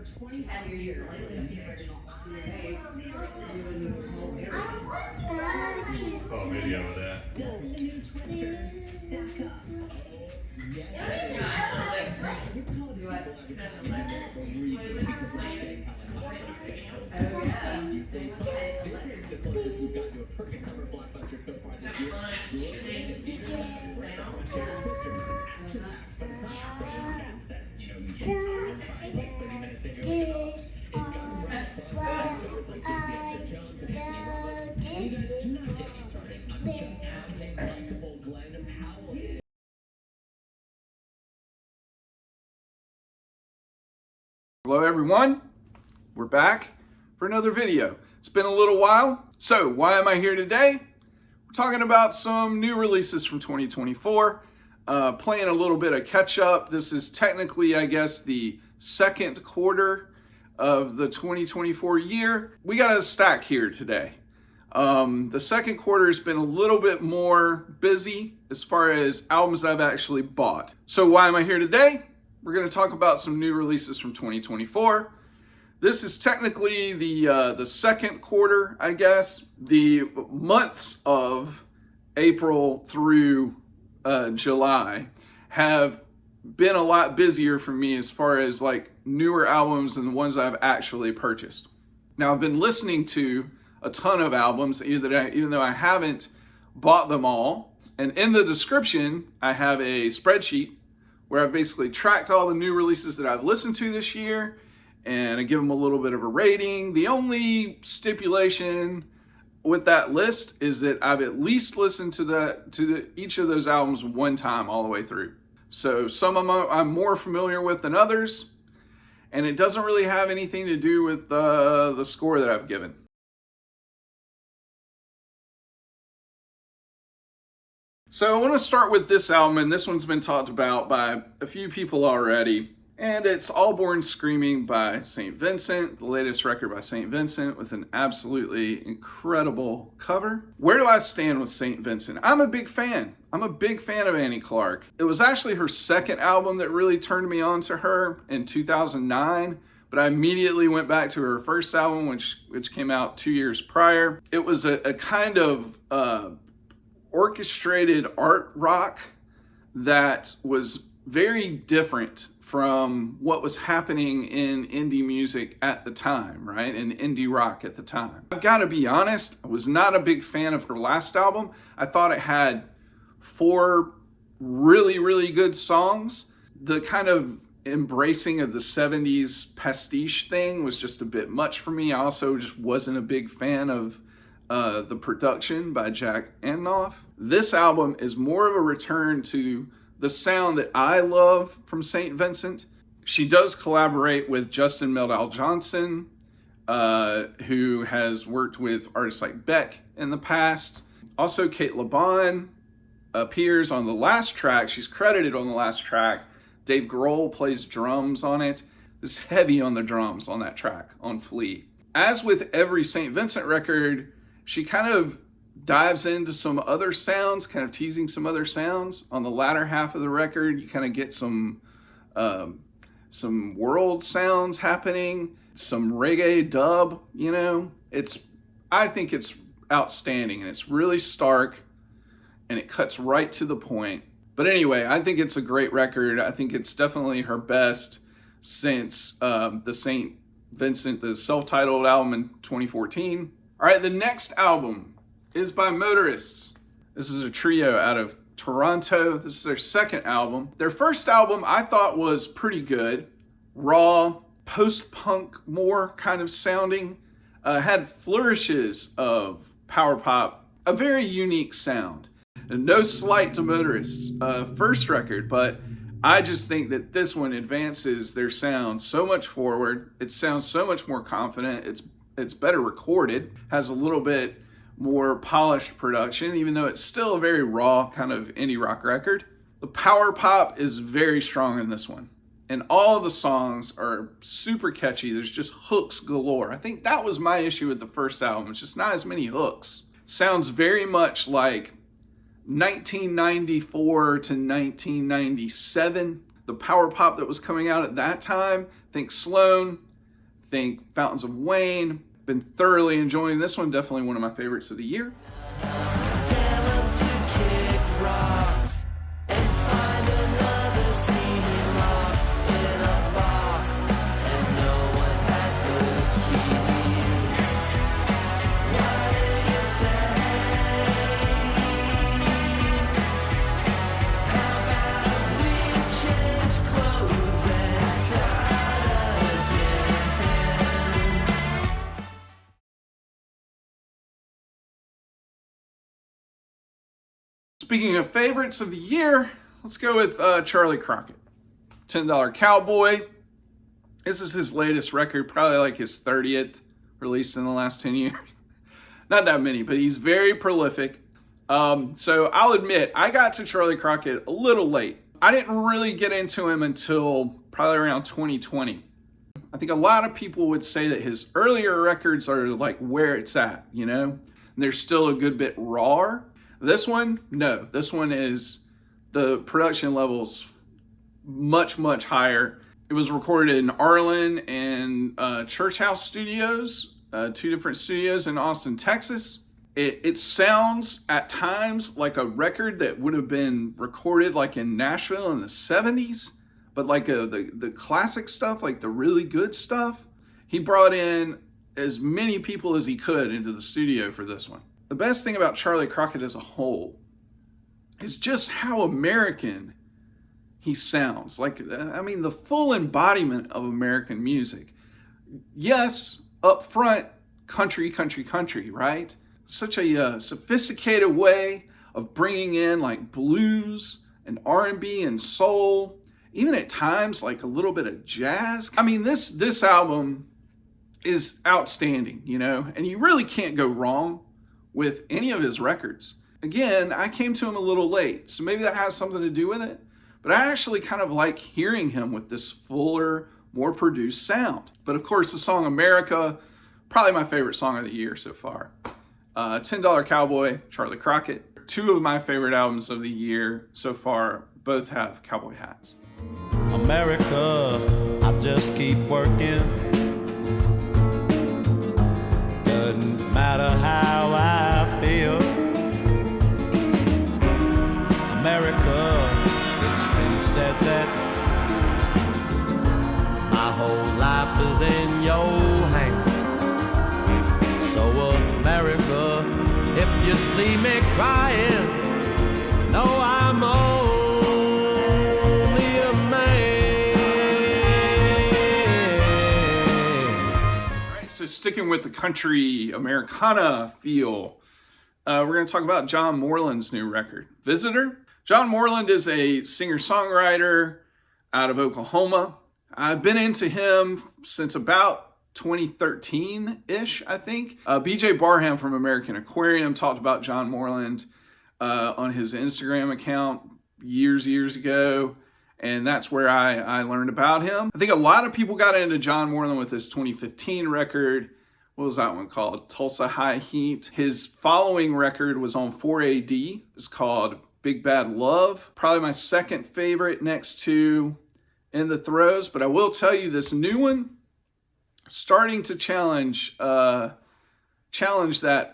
Saw a video of that. Hello everyone, we're back for another video. It's been a little while, so why am I here today? We're talking about some new releases from 2024, playing a little bit of catch up. This is technically, I guess, the second quarter of the 2024 year. We got a stack here today. The second quarter has been a little bit more busy as far as albums I've actually bought. So why am I here today? We're going to talk about some new releases from 2024. This is technically the second quarter, I guess. The months of April through July have been a lot busier for me as far as like newer albums and the ones I've actually purchased. Now, I've been listening to a ton of albums, even though I haven't bought them all. And in the description, I have a spreadsheet where I've basically tracked all the new releases that I've listened to this year, and I give them a little bit of a rating. The only stipulation with that list is that I've at least listened to each of those albums one time all the way through. So some of them I'm more familiar with than others, and it doesn't really have anything to do with the score that I've given. So I want to start with this album, and this one's been talked about by a few people already, and it's All Born Screaming by St. Vincent, the latest record by St. Vincent with an absolutely incredible cover. Where do I stand with St. Vincent? I'm a big fan. I'm a big fan of Annie Clark. It was actually her second album that really turned me on to her in 2009, but I immediately went back to her first album, which came out 2 years prior. It was a kind of orchestrated art rock that was very different from what was happening in indie music at the time, right? And indie rock at the time. I've got to be honest, I was not a big fan of her last album. I thought it had 4 really, really good songs. The kind of embracing of the 70s pastiche thing was just a bit much for me. I also just wasn't a big fan of the production by Jack Antonoff. This album is more of a return to the sound that I love from St. Vincent. She does collaborate with Justin Meldal Johnson, who has worked with artists like Beck in the past. Also, Kate LeBon appears on the last track. She's credited on the last track. Dave Grohl plays drums on it. It's heavy on the drums on that track, on Flea. As with every St. Vincent record, she kind of dives into some other sounds, kind of teasing some other sounds. On the latter half of the record, you kind of get some world sounds happening, some reggae dub, you know. I think it's outstanding, and it's really stark, and it cuts right to the point. But anyway, I think it's a great record. I think it's definitely her best since the St. Vincent, the self-titled album in 2014. All right, the next album is by Motorists. This is a trio out of Toronto. This is their second album. Their first album I thought was pretty good. Raw, post-punk more kind of sounding. Had flourishes of power pop. A very unique sound. And no slight to Motorists' first record, but I just think that this one advances their sound so much forward. It sounds so much more confident. It's better recorded, has a little bit more polished production, even though it's still a very raw kind of indie rock record. The power pop is very strong in this one, and all of the songs are super catchy. There's just hooks galore. I think that was my issue with the first album. It's just not as many hooks. Sounds very much like 1994 to 1997, the power pop that was coming out at that time. Think Sloan, think Fountains of Wayne. Been thoroughly enjoying this one. Definitely one of my favorites of the year. Tell 'em to kick rocks and find another CD locked in a box, and no one has the keys. What do you say? How about we change clothes and start again? Speaking of favorites of the year, let's go with Charlie Crockett. $10 Cowboy. This is his latest record, probably like his 30th, released in the last 10 years. Not that many, but he's very prolific. So I'll admit, I got to Charlie Crockett a little late. I didn't really get into him until probably around 2020. I think a lot of people would say that his earlier records are like where it's at, you know? And they're still a good bit raw. This one, no. This one is, the production level's much, much higher. It was recorded in Arlen and Church House Studios, 2 different studios in Austin, Texas. It sounds at times like a record that would have been recorded like in Nashville in the 70s, but like the classic stuff, like the really good stuff. He brought in as many people as he could into the studio for this one. The best thing about Charlie Crockett as a whole is just how American he sounds. Like, I mean, the full embodiment of American music. Yes, up front, country, right? Such a sophisticated way of bringing in like blues and R&B and soul, even at times like a little bit of jazz. I mean, this album is outstanding, you know, and you really can't go wrong with any of his records. Again, I came to him a little late, so maybe that has something to do with it, but I actually kind of like hearing him with this fuller, more produced sound. But of course, the song America, probably my favorite song of the year so far. $10 Cowboy, Charlie Crockett. 2 of my favorite albums of the year so far both have cowboy hats. America, I just keep working. Doesn't matter how I feel. America, it's been said that my whole life is in your hands. So America, if you see me crying, know I'm only a man. All right, so sticking with the country Americana feel, we're going to talk about John Moreland's new record, Visitor. John Moreland is a singer-songwriter out of Oklahoma. I've been into him since about 2013-ish, I think. BJ Barham from American Aquarium talked about John Moreland on his Instagram account years ago, and that's where I learned about him. I think a lot of people got into John Moreland with his 2015 record. What was that one called? Tulsa High Heat. His following record was on 4AD. It's called Big Bad Love. Probably my second favorite next to In the Throes, but I will tell you this new one, starting to challenge that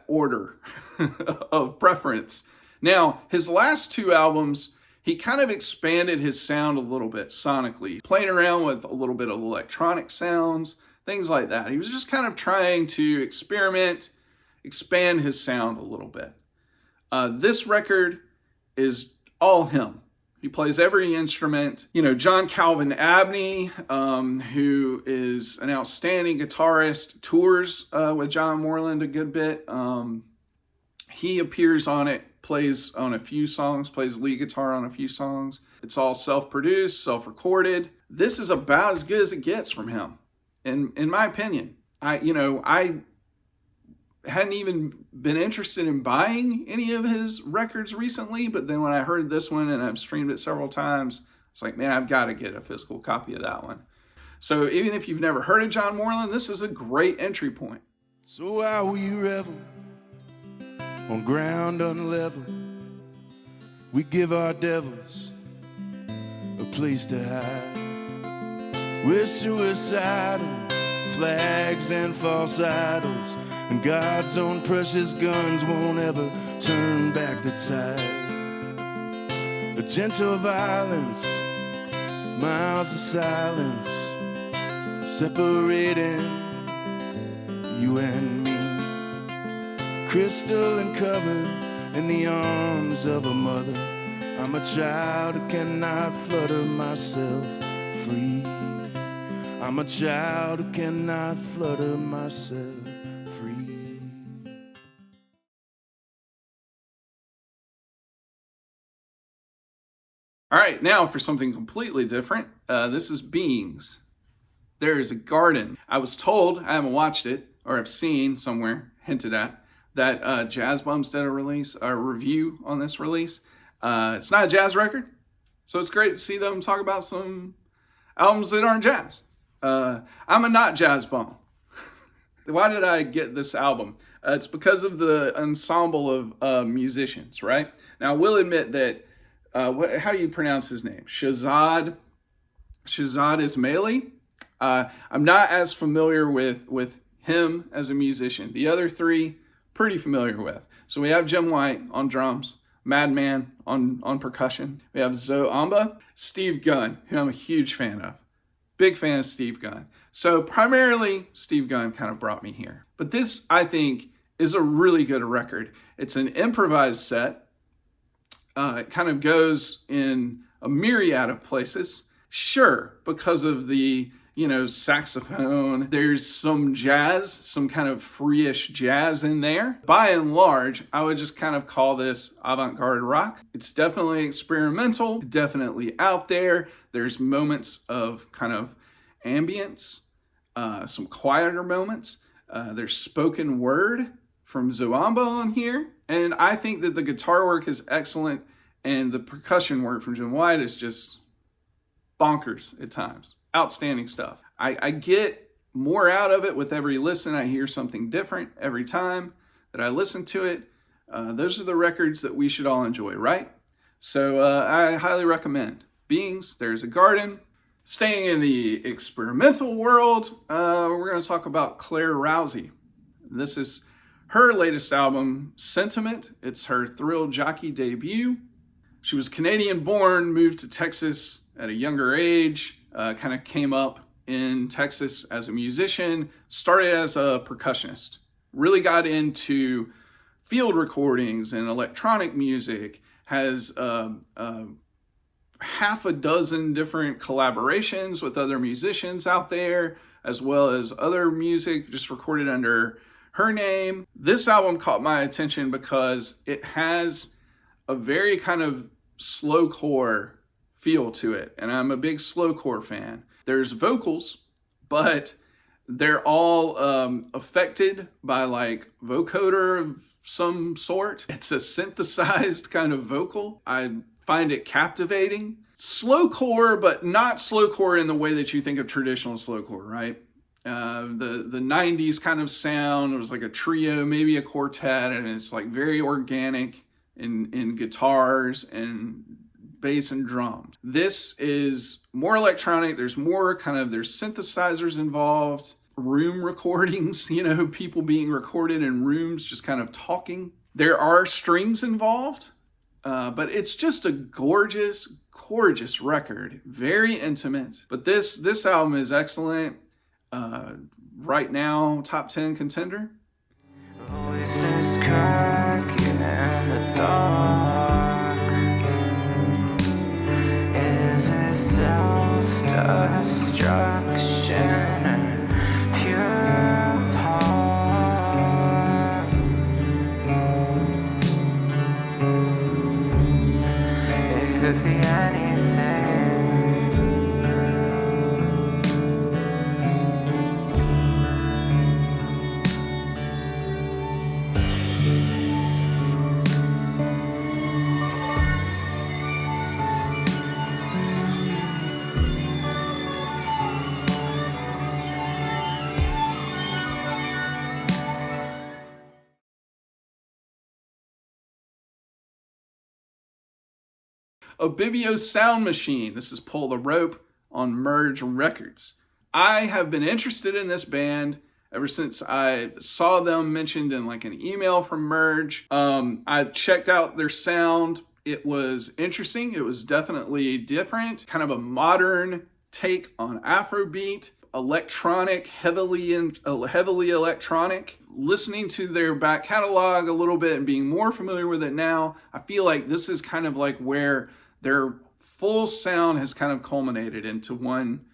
order of preference. Now, his last 2 albums, he kind of expanded his sound a little bit sonically, playing around with a little bit of electronic sounds, things like that. He was just kind of trying to experiment, expand his sound a little bit. This record is all him. He plays every instrument. You know, John Calvin Abney, who is an outstanding guitarist, tours with John Moreland a good bit. He appears on it, plays on a few songs, plays lead guitar on a few songs. It's all self-produced, self-recorded. This is about as good as it gets from him, in my opinion. I hadn't even been interested in buying any of his records recently, but then when I heard this one and I've streamed it several times, it's like, man, I've got to get a physical copy of that one. So even if you've never heard of John Moreland, this is a great entry point. So while we revel on ground unlevel, we give our devils a place to hide. We're suicidal, flags and false idols, and God's own precious guns won't ever turn back the tide. A gentle violence, miles of silence, separating you and me. Crystal and covered in the arms of a mother, I'm a child who cannot flutter myself free. I'm a child who cannot flutter myself free. All right, now for something completely different. This is Beings. There is a garden. I was told, I haven't watched it, or I've seen somewhere hinted at, that Jazz Bums did a review on this release. It's not a jazz record, so it's great to see them talk about some albums that aren't jazz. I'm a not jazz bum. Why did I get this album? It's because of the ensemble of musicians, right? Now, I will admit that, how do you pronounce his name? Shahzad Ismaili. I'm not as familiar with him as a musician. The other three, pretty familiar with. So we have Jim White on drums, Madman on percussion. We have Zoe Amba, Steve Gunn, who I'm a huge fan of. Big fan of Steve Gunn. So primarily, Steve Gunn kind of brought me here. But this, I think, is a really good record. It's an improvised set. It kind of goes in a myriad of places. Sure, because of the, saxophone, there's some jazz, some kind of free-ish jazz in there. By and large, I would just kind of call this avant-garde rock. It's definitely experimental, definitely out there. There's moments of kind of ambience, some quieter moments. There's spoken word from Zoamba on here. And I think that the guitar work is excellent, and the percussion work from Jim White is just bonkers at times. Outstanding stuff. I get more out of it with every listen. I hear something different every time that I listen to it. Those are the records that we should all enjoy, right? So I highly recommend Beings, There's a Garden. Staying in the experimental world, we're going to talk about Claire Rousey. This is her latest album, Sentiment. It's her Thrill Jockey debut. She was Canadian born, moved to Texas at a younger age, kind of came up in Texas as a musician, started as a percussionist, really got into field recordings and electronic music, has half a dozen different collaborations with other musicians out there, as well as other music just recorded under her name. This album caught my attention because it has a very kind of slowcore feel to it, and I'm a big slowcore fan. There's vocals, but they're all affected by like vocoder of some sort. It's a synthesized kind of vocal. I find it captivating. Slowcore, but not slowcore in the way that you think of traditional slowcore, right? The 90s kind of sound. It was like a trio, maybe a quartet, and it's like very organic in guitars and bass and drums. This is more electronic. There's more there's synthesizers involved, room recordings, people being recorded in rooms, just kind of talking. There are strings involved, but it's just a gorgeous, gorgeous record. Very intimate. But this album is excellent. Right now, top 10 contender. Voices cracking in the dark. Is it self-destruction and pure of heart? It could be anything. Obibio Sound Machine. This is Pull the Rope on Merge Records. I have been interested in this band ever since I saw them mentioned in like an email from Merge. I checked out their sound. It was interesting. It was definitely different, kind of a modern take on Afrobeat, electronic, heavily electronic. Listening to their back catalog a little bit and being more familiar with it now, I feel like this is kind of like where their full sound has kind of culminated into one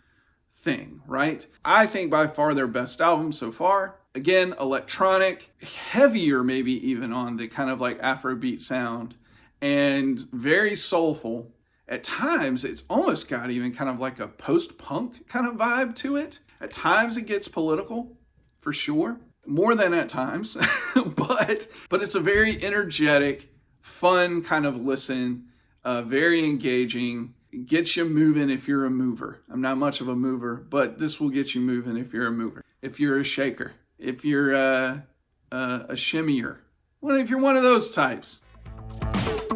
thing, right? I think by far their best album so far. Again, electronic, heavier maybe even on the kind of like Afrobeat sound, and very soulful. At times, it's almost got even kind of like a post-punk kind of vibe to it. At times it gets political, for sure. More than at times, but it's a very energetic, fun kind of listen, very engaging, gets you moving if you're a mover. I'm not much of a mover, but this will get you moving if you're a mover. If you're a shaker, if you're a shimmier, well, if you're one of those types.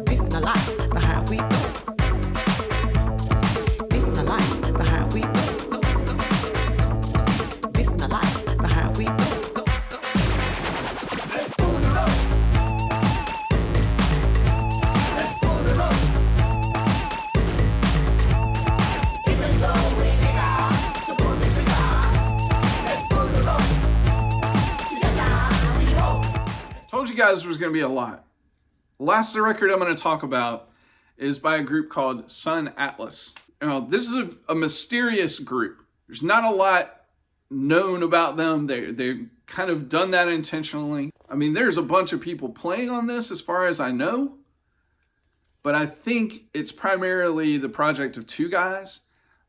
This the life, the how we go. This the life, the how we go. This the life, the how we go. Let's go to the road. Let's go to the road. Even though we got to pull the trigger. Let's go to the road. Together we roll. Told you guys there was going to be a lot. Last record I'm going to talk about is by a group called Sun Atlas. Now, this is a mysterious group. There's not a lot known about them. They've kind of done that intentionally. I mean, there's a bunch of people playing on this as far as I know, but I think it's primarily the project of two guys.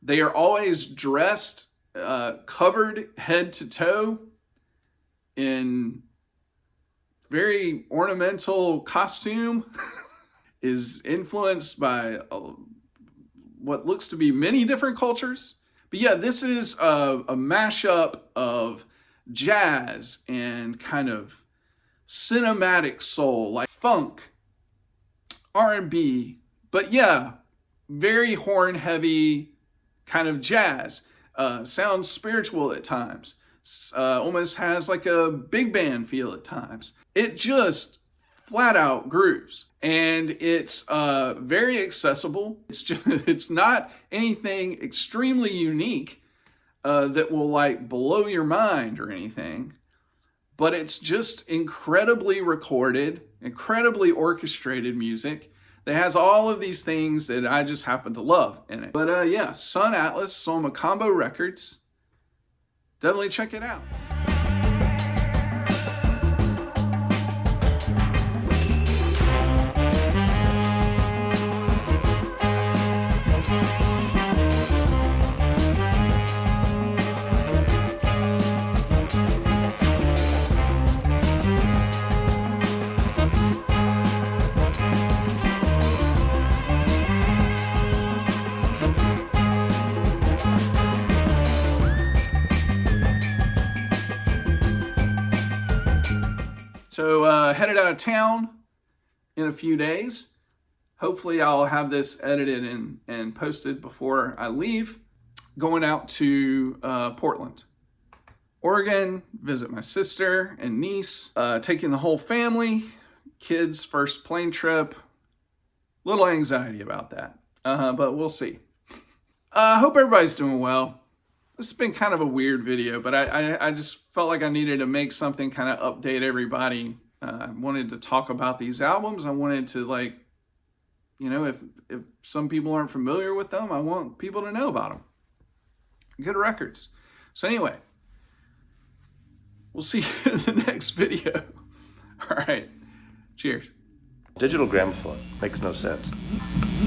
They are always dressed, covered head to toe in very ornamental costume, is influenced by what looks to be many different cultures. But yeah, this is a mashup of jazz and kind of cinematic soul, like funk, R&B, but yeah, very horn heavy kind of jazz. Sounds spiritual at times. Almost has like a big band feel at times. It just flat out grooves, and it's very accessible. It's not anything extremely unique that will like blow your mind or anything, but it's just incredibly recorded, incredibly orchestrated music that has all of these things that I just happen to love in it. But yeah, Sun Atlas, Soma Combo Records. Definitely check it out. So headed out of town in a few days. Hopefully I'll have this edited and posted before I leave. Going out to Portland, Oregon, visit my sister and niece. Taking the whole family, kids' first plane trip. Little anxiety about that, but we'll see. Hope everybody's doing well. This has been kind of a weird video, but I just felt like I needed to make something kind of update everybody. I wanted to talk about these albums. I wanted to, like, you know, if some people aren't familiar with them, I want people to know about them. Good records. So anyway, we'll see you in the next video. All right. Cheers. Digital gramophone makes no sense.